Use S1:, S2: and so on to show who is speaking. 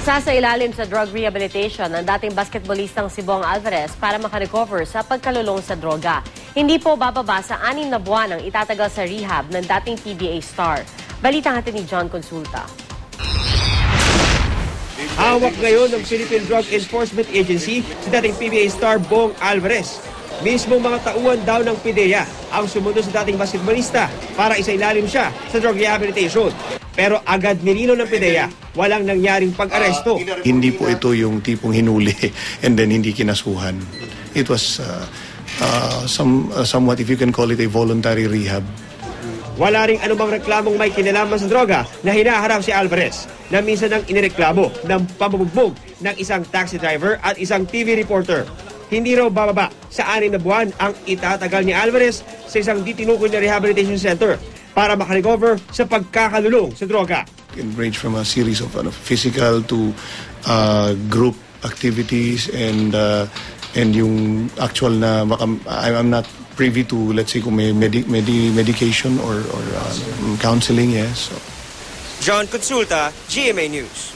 S1: Isasailalim sa drug rehabilitation ang dating basketballistang si Bong Alvarez para makarecover sa pagkalulong sa droga. Hindi po bababa sa 6 na buwan ang itatagal sa rehab ng dating PBA star. Balita natin ni John Consulta.
S2: Hawak ngayon ng Philippine Drug Enforcement Agency si dating PBA star Bong Alvarez. Mismong mga tauhan daw ng PDEA ang sumunod sa dating basketballista para isailalim siya sa drug rehabilitation. Pero agad nilinaw ng PDEA, walang nangyaring pag-aresto.
S3: Hindi po ito yung tipong hinuli and then hindi kinasuhan. It was somewhat, if you can call it, a voluntary rehab.
S2: Wala ring anumang reklamong may kinalaman sa droga na hinaharap si Alvarez na minsan nang inireklamo ng pambubugbog ng isang taxi driver at isang TV reporter. Hindi raw bababa sa 6 na buwan ang itatagal ni Alvarez sa isang ditinukoy na rehabilitation center para makarecover sa pagkakalulong sa droga.
S3: It can range from a series of physical to group activities and yung actual na I'm not privy to, let's say, kung may medication or counseling, yes. So.
S2: John Consulta, GMA News.